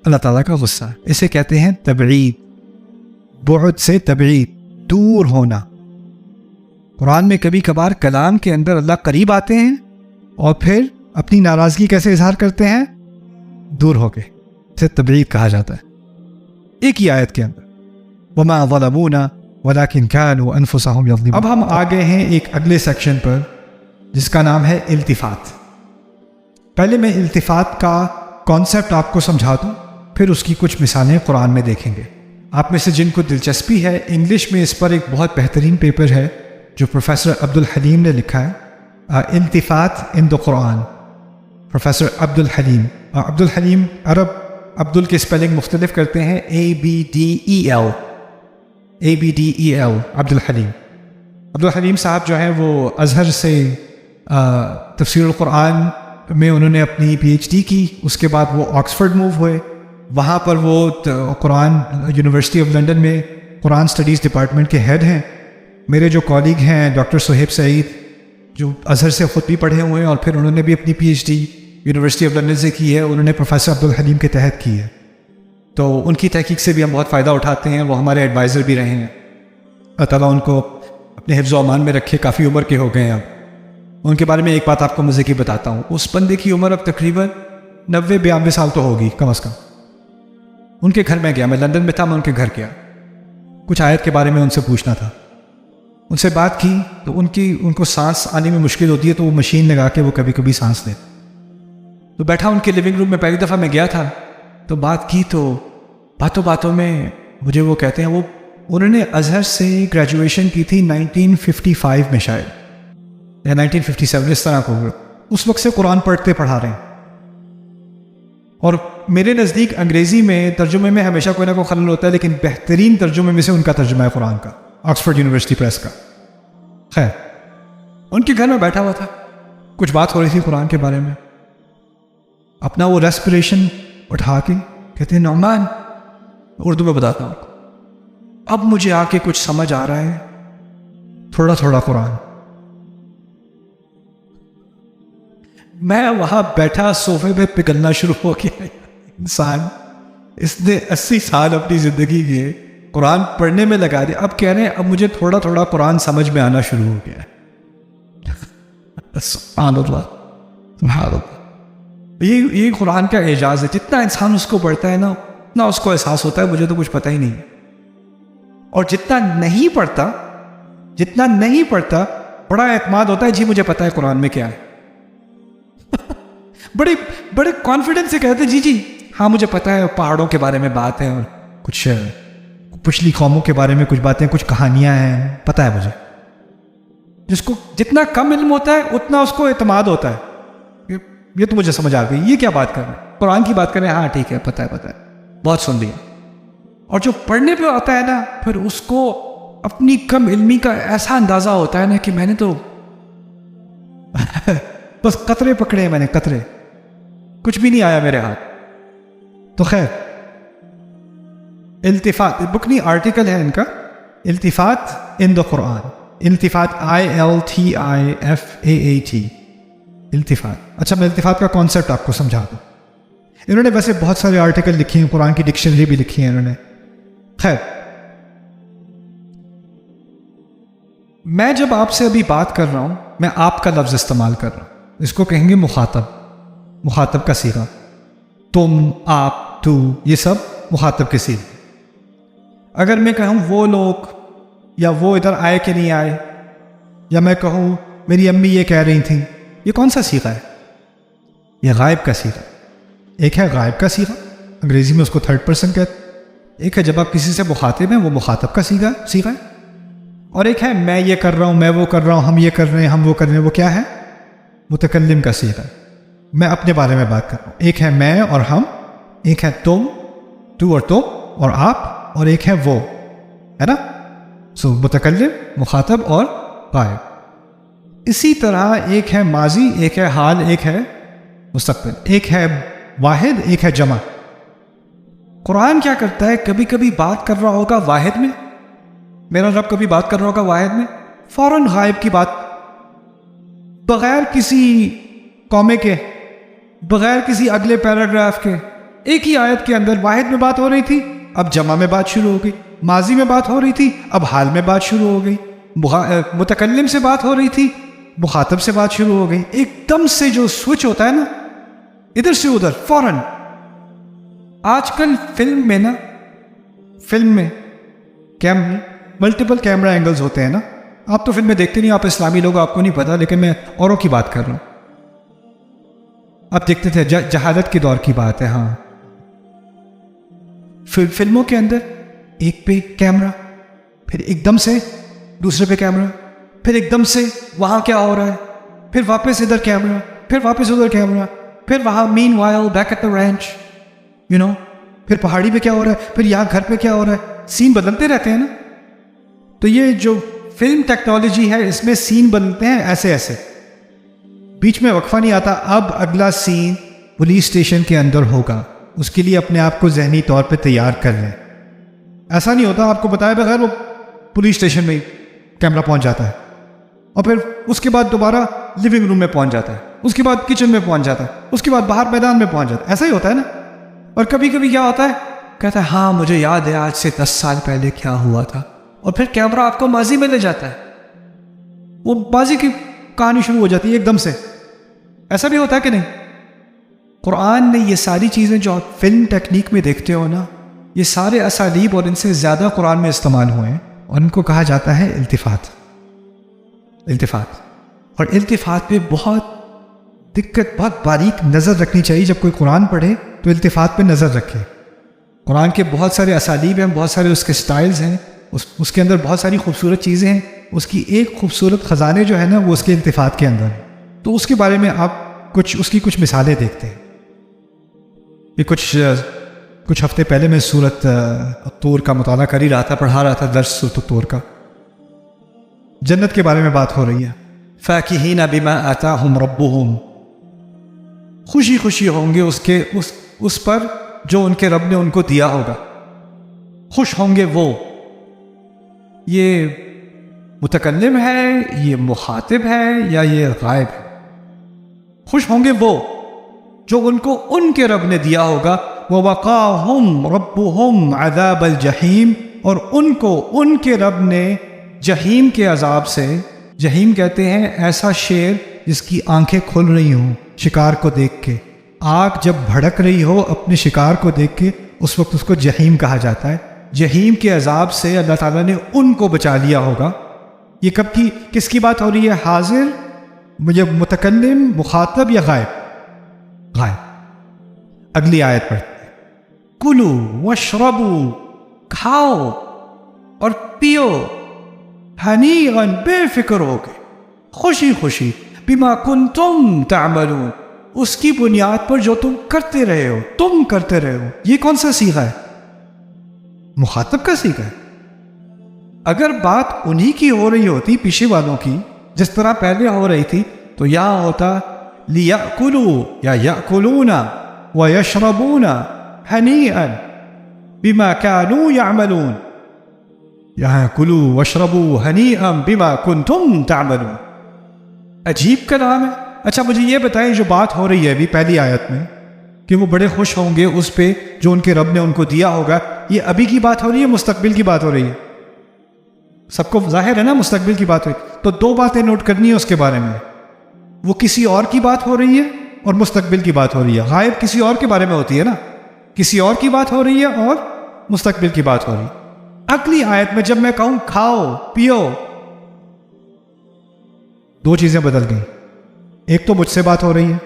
اللہ تعالیٰ کا غصہ. اسے کہتے ہیں تبعید. بعد سے تبعید، دور ہونا. قرآن میں کبھی کبھار کلام کے اندر اللہ قریب آتے ہیں اور پھر اپنی ناراضگی کیسے اظہار کرتے ہیں؟ دور ہو کے. اسے تبعید کہا جاتا ہے. ایک ہی آیت کے اندر وَمَا ظَلَمُونَا وَلَكِنْ كَانُوا أَنفُسَهُمْ يَظْلِمُونَ. اب ہم آگے ہیں ایک اگلے سیکشن پر جس کا نام ہے التفات. پہلے میں التفات کا کانسیپٹ آپ کو سمجھا دوں، پھر اس کی کچھ مثالیں قرآن میں دیکھیں گے. آپ میں سے جن کو دلچسپی ہے، انگلش میں اس پر ایک بہت بہترین پیپر ہے جو پروفیسر عبدالحلیم نے لکھا ہے، التفات ان دا قرآن. پروفیسر عبدالحلیم. عبدالحلیم عرب عبدال کی اسپیلنگ مختلف کرتے ہیں، ABDEL. عبدالحلیم. عبدالحلیم صاحب جو ہیں وہ ازہر سے تفسیر القرآن میں انہوں نے اپنی PhD کی. اس کے بعد وہ آکسفورڈ موو ہوئے. وہاں پر وہ قرآن یونیورسٹی آف لنڈن میں قرآن اسٹڈیز ڈپارٹمنٹ کے ہیڈ ہیں. میرے جو کالیگ ہیں ڈاکٹر صہیب سعید، جو ازہر سے خود بھی پڑھے ہوئے ہیں اور پھر انہوں نے بھی اپنی PhD یونیورسٹی آف لنڈن سے کی ہے، انہوں نے پروفیسر عبدالحلیم کے تحت کی ہے. تو ان کی تحقیق سے بھی ہم بہت فائدہ اٹھاتے ہیں. وہ ہمارے ایڈوائزر بھی رہے ہیں. اللہ تعالیٰ ان کو اپنے حفظ و امان میں رکھے. کافی عمر کے ہو گئے ہیں اب. ان کے بارے میں ایک بات آپ کو مزے کی بتاتا ہوں. اس بندے کی عمر اب تقریباً 90-92 سال تو ہوگی کم از کم. ان کے گھر میں گیا، میں لندن میں تھا، میں ان کے گھر گیا. کچھ آیت کے بارے میں ان سے پوچھنا تھا. ان سے بات کی تو ان کو سانس آنے میں مشکل ہوتی ہے، تو وہ مشین لگا کے وہ کبھی کبھی سانس لیتے. تو بیٹھا ان کے لیونگ روم میں، پہلی دفعہ میں گیا تھا تو بات کی. تو باتوں میں مجھے وہ کہتے ہیں انہوں نے ازہر سے گریجویشن کی تھی 1955 میں شاید یا 1957 اس طرح کو. اس وقت سے قرآن پڑھا رہے ہیں. اور میرے نزدیک انگریزی میں ترجمے میں ہمیشہ کوئی نہ کوئی خلل ہوتا ہے، لیکن بہترین ترجمے میں سے ان کا ترجمہ ہے قرآن کا، آکسفورڈ یونیورسٹی پریس کا. خیر، ان کے گھر میں بیٹھا ہوا تھا، کچھ بات ہو رہی تھی قرآن کے بارے میں. اپنا وہ ریسپریشن اٹھا کے کہتے ہیں نعمان، اردو میں بتاتا ہوں، اب مجھے آ کے کچھ سمجھ آ رہا ہے، تھوڑا تھوڑا قرآن. میں وہاں بیٹھا صوفے پہ پگھلنا شروع ہو گیا. انسان اس نے 80 سال اپنی زندگی کے قرآن پڑھنے میں لگا دیا، اب کہہ رہے ہیں اب مجھے تھوڑا تھوڑا قرآن سمجھ میں آنا شروع ہو گیا. سبحان اللہ، سبحان اللہ. یہ قرآن کا اعجاز ہے. جتنا انسان اس کو پڑھتا ہے نا، اتنا اس کو احساس ہوتا ہے مجھے تو کچھ پتہ ہی نہیں. اور جتنا نہیں پڑھتا بڑا اعتماد ہوتا ہے، جی مجھے پتہ ہے قرآن میں کیا ہے. بڑے کانفیڈنس سے کہتے ہیں جی ہاں مجھے پتہ ہے، پہاڑوں کے بارے میں بات ہے اور کچھ پچھلی قوموں کے بارے میں کچھ باتیں، کچھ کہانیاں ہیں، پتہ ہے مجھے. جس کو جتنا کم علم ہوتا ہے اتنا اس کو اعتماد ہوتا ہے، یہ تو مجھے سمجھ آ گئی، یہ کیا بات کر رہے ہیں، قرآن کی بات کر رہے ہیں، ہاں ٹھیک ہے، پتہ ہے، بہت سن لیا. اور جو پڑھنے پہ آتا ہے نا، پھر اس کو اپنی کم علمی کا ایسا اندازہ ہوتا ہے نا کہ میں نے تو بس قطرے پکڑے ہیں، میں نے قطرے، کچھ بھی نہیں آیا میرے ہاتھ. تو خیر، التفات بکنی آرٹیکل ہے ان کا، التفات ان دا قرآن. التفات ILTIFAAT، التفات. اچھا، میں التفات کا کانسیپٹ آپ کو سمجھا دوں. انہوں نے ویسے بہت سارے آرٹیکل لکھے ہیں، قرآن کی ڈکشنری بھی لکھی ہے انہوں نے. خیر، میں جب آپ سے ابھی بات کر رہا ہوں، میں آپ کا لفظ استعمال کر رہا ہوں. اس کو کہیں گے مخاطب کا صیغہ. تم، آپ، تو، یہ سب مخاطب کے صیغے. اگر میں کہوں وہ لوگ، یا وہ ادھر آئے کہ نہیں آئے، یا میں کہوں میری امی یہ کہہ رہی تھیں، یہ کون سا صیغہ ہے؟ یہ غائب کا صیغہ. ایک ہے غائب کا صیغہ، انگریزی میں اس کو تھرڈ پرسن کہتے ہیں. ایک ہے جب آپ کسی سے مخاطب ہیں، وہ مخاطب کا صیغہ ہے. اور ایک ہے میں یہ کر رہا ہوں، میں وہ کر رہا ہوں، ہم یہ کر رہے ہیں، ہم وہ کر رہے ہیں، وہ کیا ہے؟ متکلم کا صیغہ. میں اپنے بارے میں بات کر رہا ہوں. ایک ہے میں اور ہم، ایک ہے تم، تو اور تم اور آپ، اور ایک ہے وہ، ہے نا؟ سو متکلم، مخاطب اور غائب. اسی طرح ایک ہے ماضی، ایک ہے حال، ایک ہے مستقبل. ایک ہے واحد، ایک ہے جمع. قرآن کیا کرتا ہے، کبھی کبھی بات کر رہا ہوگا واحد میں، میرا رب کبھی بات کر رہا ہوگا واحد میں، فوراً غائب کی بات، بغیر کسی کومے کے، بغیر کسی اگلے پیراگراف کے ایک ہی آیت کے اندر واحد میں بات ہو رہی تھی، اب جمع میں بات شروع ہو گئی، ماضی میں بات ہو رہی تھی، اب حال میں بات شروع ہو گئی، متکلم سے بات ہو رہی تھی، مخاطب سے بات شروع ہو گئی۔ ایک دم سے جو سوئچ ہوتا ہے نا، ادھر سے ادھر فوراً۔ آج کل فلم میں ملٹیپل کیمرہ اینگلز ہوتے ہیں نا، آپ تو فلمیں دیکھتے نہیں، آپ اسلامی لوگ، آپ کو نہیں پتا، لیکن میں اوروں کی بات کر رہا ہوں۔ آپ دیکھتے تھے جہالت کے دور کی بات ہے، ہاں، فلموں کے اندر ایک پہ کیمرہ، پھر ایک دم سے دوسرے پہ کیمرہ، پھر ایک دم سے وہاں کیا ہو رہا ہے، پھر واپس ادھر کیمرہ، پھر واپس ادھر کیمرہ، پھر وہاں meanwhile back at the ranch, پھر پہاڑی پہ کیا ہو رہا ہے، پھر یہاں گھر پہ کیا ہو رہا ہے، سین بدلتے رہتے ہیں نا۔ تو یہ جو فلم ٹیکنالوجی ہے، اس میں سین بدلتے ہیں ایسے، بیچ میں وقفہ نہیں آتا۔ اب اگلا سین پولیس اسٹیشن کے اندر ہوگا، اس کے لیے اپنے آپ کو ذہنی طور پہ تیار کر لیں۔ ایسا نہیں ہوتا آپ کو بتائے بغیر وہ پولیس اسٹیشن میں کیمرہ پہنچ جاتا ہے، اور پھر اس کے بعد دوبارہ لیونگ روم میں پہنچ جاتا ہے، اس کے بعد کچن میں پہنچ جاتا ہے، اس کے بعد باہر میدان میں پہنچ جاتا ہے۔ ایسا ہی ہوتا ہے نا۔ اور کبھی کبھی کیا ہوتا ہے، کہتا ہے ہاں مجھے یاد ہے آج سے 10 سال پہلے کیا ہوا تھا، اور پھر کیمرہ آپ کو ماضی میں لے جاتا ہے، وہ ماضی کی کہانی شروع ہو جاتی ہے ایک دم سے۔ ایسا بھی ہوتا ہے کہ نہیں؟ قرآن نے یہ ساری چیزیں جو آپ فلم ٹیکنیک میں دیکھتے ہو نا، یہ سارے اسالیب اور ان سے زیادہ قرآن میں استعمال ہوئے ہیں، اور ان کو کہا جاتا ہے التفات۔ اور التفات پہ بہت بہت باریک نظر رکھنی چاہیے۔ جب کوئی قرآن پڑھے تو التفات پہ نظر رکھے۔ قرآن کے بہت سارے اسالیب ہیں، بہت سارے اس کے سٹائلز ہیں، اس کے اندر بہت ساری خوبصورت چیزیں ہیں۔ اس کی ایک خوبصورت خزانے جو ہے نا، وہ اس کے التفات کے اندر ہے۔ تو اس کے بارے میں آپ اس کی کچھ مثالیں دیکھتے ہیں۔ یہ کچھ ہفتے پہلے میں سورت طور کا مطالعہ کر ہی رہا تھا، پڑھا رہا تھا درس سورت طور کا۔ جنت کے بارے میں بات ہو رہی ہے۔ فاکہین بما آتاہم ربہم، خوشی خوشی ہوں گے اس پر جو ان کے رب نے ان کو دیا ہوگا، خوش ہوں گے وہ۔ یہ متکلم ہے، یہ مخاطب ہے، یا یہ غائب ہے؟ خوش ہوں گے وہ جو ان کو ان کے رب نے دیا ہوگا۔ وَوَقَاهُمْ رَبُّهُمْ عَذَابَ الْجَحِيمِ، اور ان کو ان کے رب نے جہیم کے عذاب سے، جہیم کہتے ہیں ایسا شیر جس کی آنکھیں کھل رہی ہوں شکار کو دیکھ کے، آگ جب بھڑک رہی ہو اپنے شکار کو دیکھ کے، اس وقت اس کو جہیم کہا جاتا ہے۔ جہیم کے عذاب سے اللہ تعالیٰ نے ان کو بچا لیا ہوگا۔ یہ کس کی بات ہو رہی ہے؟ حاضر، یہ متکلم، مخاطب، یا غائب؟ غائب۔ اگلی آیت پڑھتے ہیں۔ کلو واشربو، کھاؤ اور پیو، ہنیئا، بے فکر ہو کے، خوشی خوشی، بما کنتم تعملون، اس کی بنیاد پر جو تم کرتے رہے ہو۔ یہ کون سا صیغہ ہے؟ مخاطب کا صیغہ ہے۔ اگر بات انہی کی ہو رہی ہوتی، پیچھے والوں کی، جس طرح پہلے ہو رہی تھی، تو یہاں ہوتا لیأکلوا یا یأکلون ویشربون ہنیئا بما كانوا یعملون، یہاں کلوا واشربوا ہنیئا بما کنتم تعملون۔ عجیب کلام ہے۔ اچھا مجھے یہ بتائیں، جو بات ہو رہی ہے ابھی پہلی آیت میں کہ وہ بڑے خوش ہوں گے اس پہ جو ان کے رب نے ان کو دیا ہوگا، یہ ابھی کی بات ہو رہی ہے، مستقبل کی بات ہو رہی ہے؟ سب کو ظاہر ہے نا مستقبل کی بات ہوئی، تو دو باتیں نوٹ کرنی ہے اس کے بارے میں۔ وہ کسی اور کی بات ہو رہی ہے اور مستقبل کی بات ہو رہی ہے۔ غائب کسی اور کے بارے میں ہوتی ہے نا، کسی اور کی بات ہو رہی ہے اور مستقبل کی بات ہو رہی ہے۔ اگلی آیت میں جب میں کہوں کھاؤ پیو، دو چیزیں بدل گئیں۔ ایک تو مجھ سے بات ہو رہی ہے،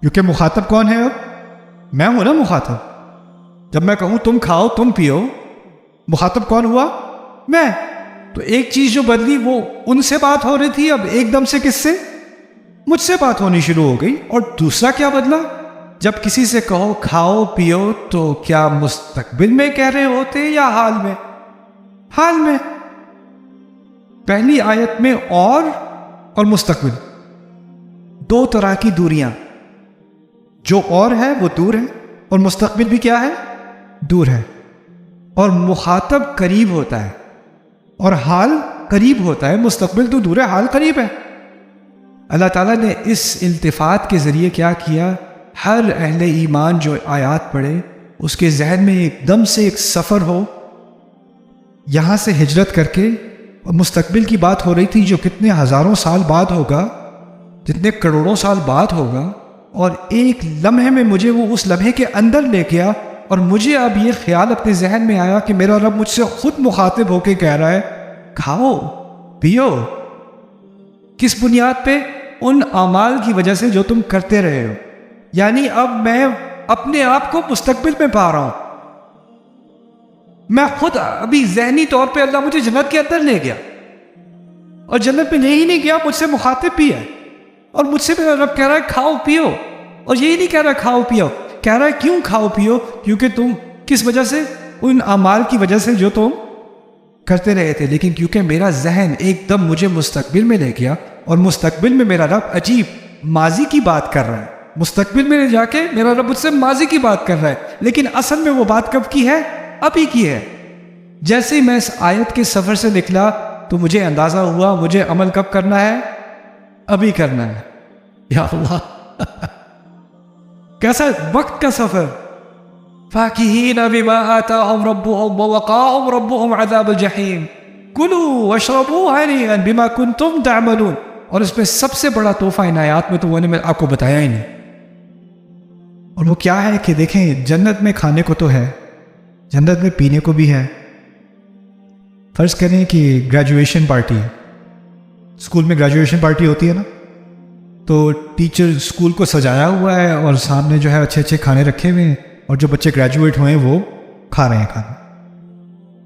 کیونکہ مخاطب کون ہے؟ اب میں ہوں نا مخاطب۔ جب میں کہوں تم کھاؤ تم پیو، مخاطب کون ہوا؟ میں۔ تو ایک چیز جو بدلی وہ ان سے بات ہو رہی تھی، اب ایک دم سے کس سے؟ مجھ سے بات ہونی شروع ہو گئی۔ اور دوسرا کیا بدلا؟ جب کسی سے کہو کھاؤ پیو تو کیا مستقبل میں کہہ رہے ہوتے یا حال میں؟ حال میں۔ پہلی آیت میں اور مستقبل، دو طرح کی دوریاں، جو اور ہے وہ دور ہے، اور مستقبل بھی کیا ہے؟ دور ہے۔ اور مخاطب قریب ہوتا ہے اور حال قریب ہوتا ہے، مستقبل تو دور ہے، حال قریب ہے۔ اللہ تعالیٰ نے اس التفات کے ذریعے کیا کیا؟ ہر اہل ایمان جو آیات پڑھے اس کے ذہن میں ایک دم سے ایک سفر ہو، یہاں سے ہجرت کر کے، اور مستقبل کی بات ہو رہی تھی جو کتنے ہزاروں سال بعد ہوگا، جتنے کروڑوں سال بعد ہوگا، اور ایک لمحے میں مجھے وہ اس لمحے کے اندر لے گیا، اور مجھے اب یہ خیال اپنے ذہن میں آیا کہ میرا رب مجھ سے خود مخاطب ہو کے کہہ رہا ہے کھاؤ پیو، کس بنیاد پہ؟ ان اعمال کی وجہ سے جو تم کرتے رہے ہو. یعنی اب میں اپنے آپ کو مستقبل میں پا رہا ہوں، میں خود ابھی ذہنی طور پہ اللہ مجھے جنت کے اندر لے گیا، اور جنت میں لے ہی نہیں گیا، مجھ سے مخاطب بھی ہے، اور مجھ سے میرا رب کہہ رہا ہے کھاؤ پیو. اور یہی نہیں کہہ رہا کھاؤ پیو، کہہ رہا ہے کیوں کھاؤ پیو؟ کیونکہ تم کس وجہ سے؟ ان اعمال کی وجہ سے جو تم کرتے رہے تھے. لیکن کیونکہ میرا ذہن ایک دم مجھے مستقبل میں لے گیا، اور مستقبل میں میرا رب عجیب ماضی کی بات کر رہا ہے، مستقبل میں جا کے میرا رب مجھ سے ماضی کی بات کر رہا ہے، لیکن اصل میں وہ بات کب کی ہے؟ ابھی کی ہے. جیسے ہی میں اس آیت کے سفر سے نکلا تو مجھے اندازہ ہوا مجھے عمل کب کرنا ہے؟ ابھی کرنا ہے. یا اللہ کیسا وقت کا سفر. فاکہین بما آتاہم ربہم ووقاہم ربہم عذاب الجحیم کلوا واشربوا ہنیئا بما کنتم تعملون. اور اس میں سب سے بڑا تحفہ ان آیات میں تو وہ نے آپ کو بتایا ہی نہیں. اور وہ کیا ہے کہ دیکھیں، جنت میں کھانے کو تو ہے، جنت میں پینے کو بھی ہے. فرض کریں کہ گریجویشن پارٹی ہے، اسکول میں گریجویشن پارٹی ہوتی ہے نا، تو ٹیچر اسکول کو سجایا ہوا ہے اور سامنے جو ہے اچھے اچھے کھانے رکھے ہوئے ہیں، اور جو بچے گریجویٹ ہوئے ہیں وہ کھا رہے ہیں کھانا.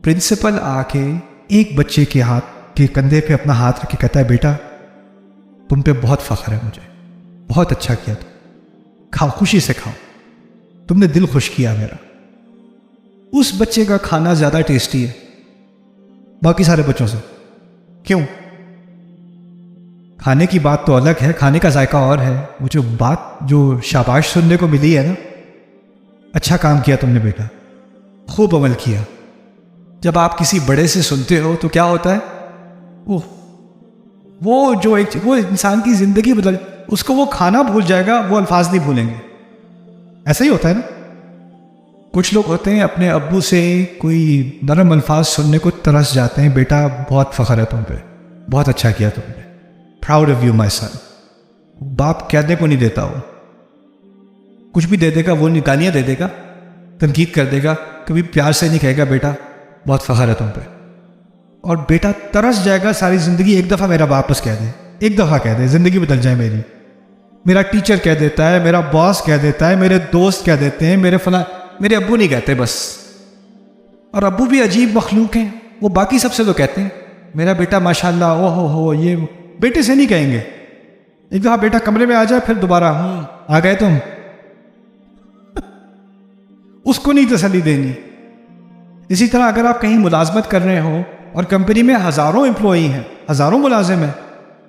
پرنسپل آ کے ایک بچے کے ہاتھ کے کندھے پہ اپنا ہاتھ رکھ کے کہتا ہے بیٹا تم پہ بہت فخر ہے، مجھے بہت اچھا کیا تم، کھاؤ خوشی سے کھاؤ، تم نے دل خوش کیا میرا. اس بچے کا کھانا زیادہ ٹیسٹی ہے باقی سارے بچوں سے. کیوں؟ کھانے کی بات تو الگ ہے، کھانے کا ذائقہ اور ہے، وہ جو بات جو شاباش سننے کو ملی ہے نا، اچھا کام کیا تم نے بیٹا، خوب عمل کیا. جب آپ کسی بڑے سے سنتے ہو تو کیا ہوتا ہے؟ وہ جو وہ انسان کی زندگی بدل، اس کو وہ کھانا بھول جائے گا، وہ الفاظ نہیں بھولیں گے. ایسا ہی ہوتا ہے نا. کچھ لوگ ہوتے ہیں اپنے ابو سے کوئی نرم الفاظ سننے کو ترس جاتے ہیں، بیٹا بہت فخر ہے تم پہ، بہت اچھا کیا تم نے، پراؤڈ آف یو مائی سن. باپ کہنے کو نہیں دیتا، وہ کچھ بھی دے دے گا، وہ گالیاں دے دے گا، تنقید کر دے گا، کبھی پیار سے نہیں کہے گا بیٹا بہت فخر ہے تم پہ. اور بیٹا ترس جائے گا ساری زندگی، ایک دفعہ میرا واپس کہہ دے، ایک دفعہ کہہ دے، زندگی بدل جائے میری. میرا ٹیچر کہہ دیتا ہے، میرا باس کہہ دیتا ہے، میرے دوست کہہ دیتے ہیں، میرے ابو نہیں کہتے بس. اور ابو بھی عجیب مخلوق ہیں، وہ باقی سب سے تو کہتے ہیں میرا بیٹا ماشاءاللہ، او ہو یہ بیٹے سے نہیں کہیں گے. ایک دفعہ بیٹا کمرے میں آ جائے پھر دوبارہ آ گئے تم، اس کو نہیں تسلی دینی. اسی طرح اگر آپ کہیں ملازمت کر رہے ہو اور کمپنی میں ہزاروں امپلائی ہیں، ہزاروں ملازم ہیں،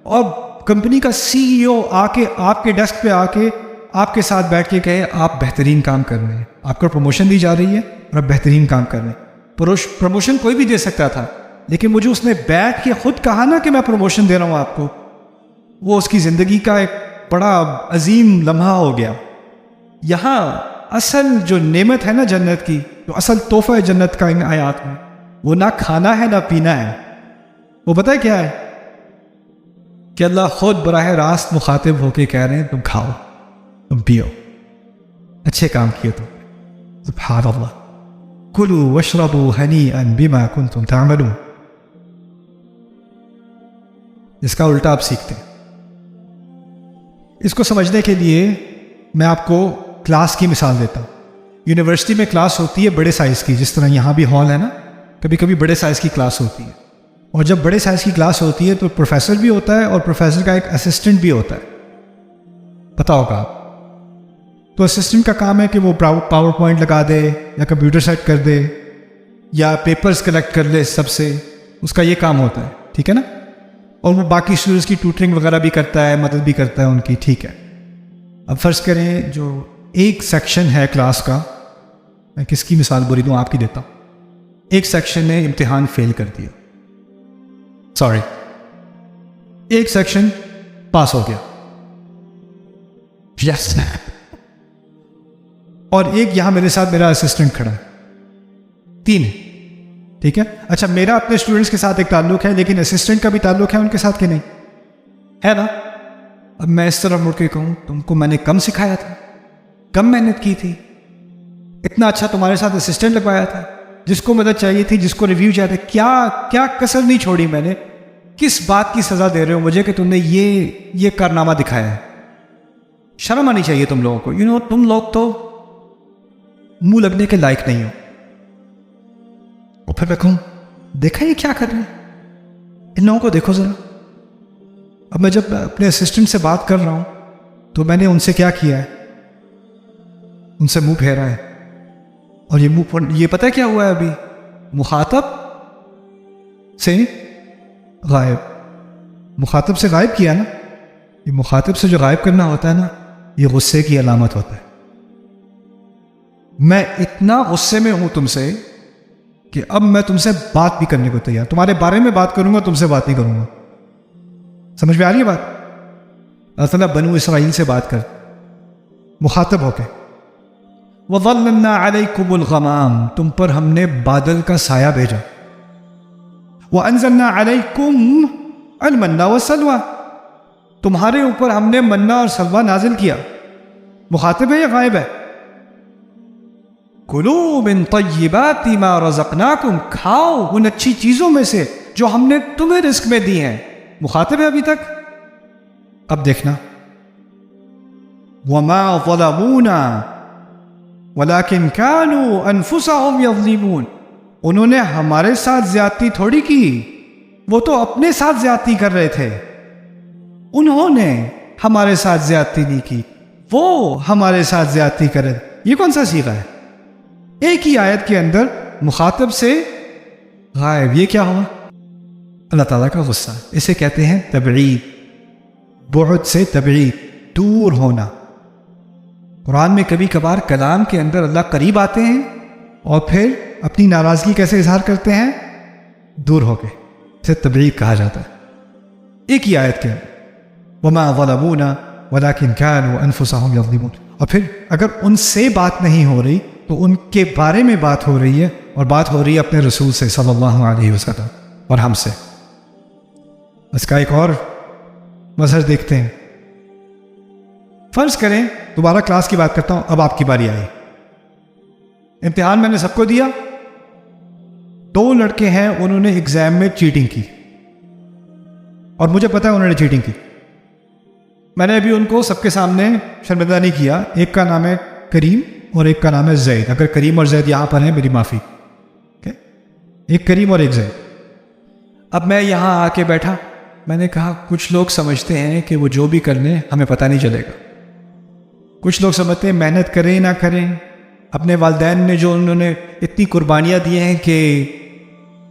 اور کمپنی کا سی ای او آ کے آپ کے ڈیسک پہ آ کے آپ کے ساتھ بیٹھ کے کہے آپ بہترین کام کر رہے ہیں، آپ کو پروموشن دی جا رہی ہے اور آپ بہترین کام کر رہے ہیں. پروموشن کوئی بھی دے سکتا تھا، لیکن مجھے اس نے بیٹھ کے خود کہا نا کہ میں پروموشن دے رہا ہوں آپ کو، وہ اس کی زندگی کا ایک بڑا عظیم لمحہ ہو گیا. یہاں اصل جو نعمت ہے نا جنت کی، جو اصل تحفہ ہے جنت کا ان آیات میں، وہ نہ کھانا ہے نہ پینا ہے. وہ پتہ ہے کیا ہے؟ کہ اللہ خود براہ راست مخاطب ہو کے کہہ رہے ہیں تم کھاؤ، تم پیو، اچھے کام کیے تم. سبحان اللہ. کلوا واشربوا ہنیئا بما کنتم تعملون. اس کا الٹا آپ سیکھتے ہیں. اس کو سمجھنے کے لیے میں آپ کو کلاس کی مثال دیتا ہوں. یونیورسٹی میں کلاس ہوتی ہے بڑے سائز کی، جس طرح یہاں بھی ہال ہے نا، کبھی کبھی بڑے سائز کی کلاس ہوتی ہے. اور جب بڑے سائز کی کلاس ہوتی ہے تو پروفیسر بھی ہوتا ہے اور پروفیسر کا ایک اسسٹنٹ بھی ہوتا ہے، پتہ ہوگا آپ. تو اسسٹنٹ کا کام ہے کہ وہ پاور پوائنٹ لگا دے یا کمپیوٹر سیٹ کر دے یا پیپرز کلیکٹ کر لے سب سے، اس کا یہ کام ہوتا ہے، ٹھیک ہے نا. اور وہ باقی اسٹوڈنٹس کی ٹیوٹرنگ وغیرہ بھی کرتا ہے، مدد بھی کرتا ہے ان کی، ٹھیک ہے. اب فرض کریں جو ایک سیکشن ہے کلاس کا، میں کس کی مثال بری دوں، آپ کی دیتا ہوں. ایک سیکشن نے امتحان فیل کر دیا، سوری، ایک سیکشن پاس ہو گیا. یس. اور ایک یہاں میرے ساتھ میرا اسسٹنٹ کھڑا ہے. 3 ہے. ٹھیک ہے. اچھا میرا اپنے اسٹوڈنٹس کے ساتھ ایک تعلق ہے, لیکن اسسٹنٹ کا بھی تعلق ہے ان کے ساتھ کہ نہیں ہے نا. اب میں اس طرح مڑ کے کہوں تم کو میں نے کم سکھایا تھا, کم محنت کی تھی, اتنا اچھا تمہارے ساتھ اسسٹنٹ لگوایا تھا, جس کو مدد چاہیے تھی, جس کو ریویو چاہتے, کیا کسر نہیں چھوڑی میں نے. کس بات کی سزا دے رہے ہو مجھے کہ تم نے یہ کارنامہ دکھایا ہے؟ شرم آنی چاہیے تم لوگوں کو. تم لوگ تو منہ لگنے کے لائق نہیں ہو. اور پھر میں کہوں دیکھا یہ کیا کر رہے ہیں, ان لوگوں کو دیکھو ذرا. اب میں جب اپنے اسسٹنٹ سے بات کر رہا ہوں تو میں نے ان سے کیا کیا ہے, ان سے منہ پھیرا ہے. اور یہ پتہ کیا ہوا ہے ابھی, مخاطب سے غائب. مخاطب سے غائب کیا نا. یہ مخاطب سے جو غائب کرنا ہوتا ہے نا, یہ غصے کی علامت ہوتا ہے. میں اتنا غصے میں ہوں تم سے کہ اب میں تم سے بات بھی کرنے کو تیار, تمہارے بارے میں بات کروں گا, تم سے بات نہیں کروں گا. سمجھ میں آ رہی ہے بات؟ اللہ تعالیٰ بنو اسرائیل سے بات کر مخاطب ہو کے, وَظَلَّلْنَا عَلَيْكُمُ الْغَمَامَ, تم پر ہم نے بادل کا سایہ بھیجا. وَأَنزَلْنَا عَلَيْكُمْ الْمَنَّ وَالسَّلْوَىٰ, تمہارے اوپر ہم نے منہ اور سلوہ نازل کیا. مخاطب ہے یا غائب ہے؟ کُلُوا مِن طَیِّبَاتِ مَا رَزَقْنَاکُمْ, کھاؤ ان اچھی چیزوں میں سے جو ہم نے تمہیں رزق میں دی ہیں. مخاطب ہے ابھی تک. اب دیکھنا, وَمَا ظَلَمُونَا وَلَٰكِنْ كَانُوا أَنفُسَهُمْ يَظْلِمُونَ, انہوں نے ہمارے ساتھ زیادتی تھوڑی کی, وہ تو اپنے ساتھ زیادتی کر رہے تھے. انہوں نے ہمارے ساتھ زیادتی نہیں کی, وہ ہمارے ساتھ زیادتی کر رہے. یہ کون سا صیغہ ہے؟ ایک ہی آیت کے اندر مخاطب سے غائب. یہ کیا ہوا؟ اللہ تعالیٰ کا غصہ. اسے کہتے ہیں تبعید, بعد سے تبعید, دور ہونا. قرآن میں کبھی کبھار کلام کے اندر اللہ قریب آتے ہیں اور پھر اپنی ناراضگی کیسے اظہار کرتے ہیں؟ دور ہو کے. اسے تبعید کہا جاتا ہے. ایک ہی آیت کے اندر وَمَا ظَلَمُونَا وَلَٰكِنْ كَانُوا أَنفُسَهُمْ يَظْلِمُونَ. اور پھر اگر ان سے بات نہیں ہو رہی تو ان کے بارے میں بات ہو رہی ہے, اور بات ہو رہی ہے اپنے رسول سے صلی اللہ علیہ وسلم اور ہم سے. اس کا ایک اور مظہر دیکھتے ہیں. فرض کریں دوبارہ کلاس کی بات کرتا ہوں, اب آپ کی باری آئی. امتحان میں نے سب کو دیا. 2 لڑکے ہیں, انہوں نے ایگزام میں چیٹنگ کی اور مجھے پتا ہے انہوں نے چیٹنگ کی. میں نے ابھی ان کو سب کے سامنے شرمندہ نہیں کیا. ایک کا نام ہے کریم اور ایک کا نام ہے زید. اگر کریم اور زید یہاں پر ہیں میری معافی. ایک کریم اور ایک زید. اب میں یہاں آ کے بیٹھا, میں نے کہا کچھ لوگ سمجھتے ہیں کہ وہ جو بھی کر لیں ہمیں پتہ نہیں چلے گا. کچھ لوگ سمجھتے ہیں محنت کریں نہ کریں, اپنے والدین نے جو انہوں نے اتنی قربانیاں دی ہیں کہ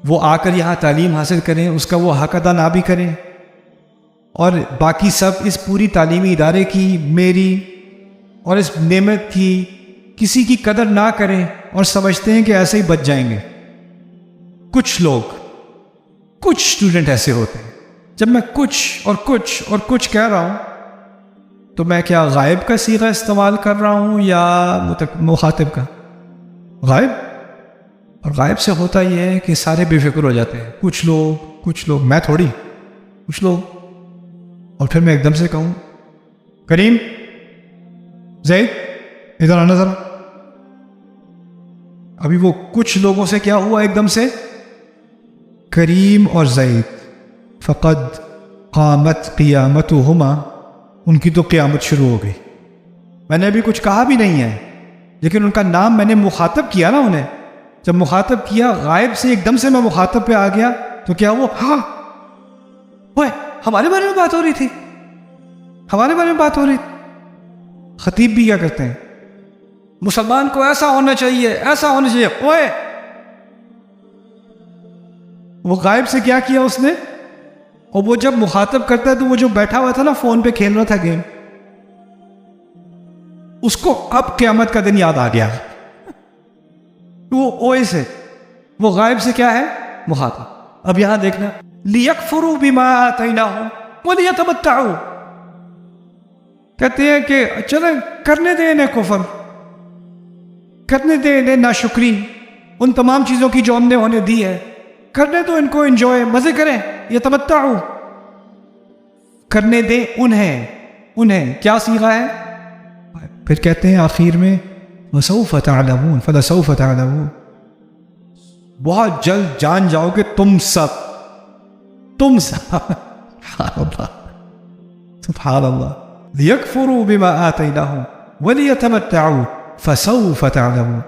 وہ آ کر یہاں تعلیم حاصل کریں, اس کا وہ حق ادا نہ بھی کریں, اور باقی سب اس پوری تعلیمی ادارے کی, میری اور اس نعمت کی کسی کی قدر نہ کریں اور سمجھتے ہیں کہ ایسے ہی بچ جائیں گے. کچھ لوگ, کچھ اسٹوڈنٹ ایسے ہوتے ہیں. جب میں کچھ اور کچھ کہہ رہا ہوں تو میں کیا غائب کا صیغہ استعمال کر رہا ہوں یا مخاطب کا؟ غائب. اور غائب سے ہوتا یہ ہے کہ سارے بے فکر ہو جاتے ہیں. کچھ لوگ, میں تھوڑی, کچھ لوگ. اور پھر میں ایک دم سے کہوں کریم, زید, ادھر آنا ذرا. ابھی وہ کچھ لوگوں سے کیا ہوا؟ ایک دم سے کریم اور زید, فقد قامت قیامتہما, ان کی تو قیامت شروع ہو گئی. میں نے ابھی کچھ کہا بھی نہیں ہے, لیکن ان کا نام میں نے مخاطب کیا نا انہیں. جب مخاطب کیا, غائب سے ایک دم سے میں مخاطب پہ آ گیا, تو کیا وہ ہاں ہمارے بارے میں بات ہو رہی تھی, ہمارے بارے میں بات ہو رہی تھی. خطیب بھی کیا کرتے ہیں, مسلمان کو ایسا ہونا چاہیے, ایسا ہونا چاہیے. اوئے, وہ غائب سے کیا کیا اس نے؟ اور وہ جب مخاطب کرتا ہے تو وہ جو بیٹھا ہوا تھا نا فون پہ کھیل رہا تھا گیم, اس کو اب قیامت کا دن یاد آ گیا. وہ اوئے سے, وہ غائب سے کیا ہے؟ مخاطب. اب یہاں دیکھنا, لِيَكْفُرُوا بِمَا آتَيْنَاهُمْ وَلِيَتَمَتَّعُوا, کہتے ہیں کہ چلیں کرنے دیں انہیں کفر, کرنے دیں انہیں ناشکری ان تمام چیزوں کی جو ہم نے انہیں دی ہے، کرنے دو ان کو، انجوائے، مزے کریں، یتمتعوا، کرنے دیں انہیں کیا صیغہ ہے؟ پھر کہتے ہیں آخر میں وسوف تعلمون، فلسوف تعلمون، بہت جلد جان جاؤ گے تم سب سبحان اللہ سبحان اللہ، لیکفروا بما آتیناہم ولیتمتعوا فسوف تعلمون،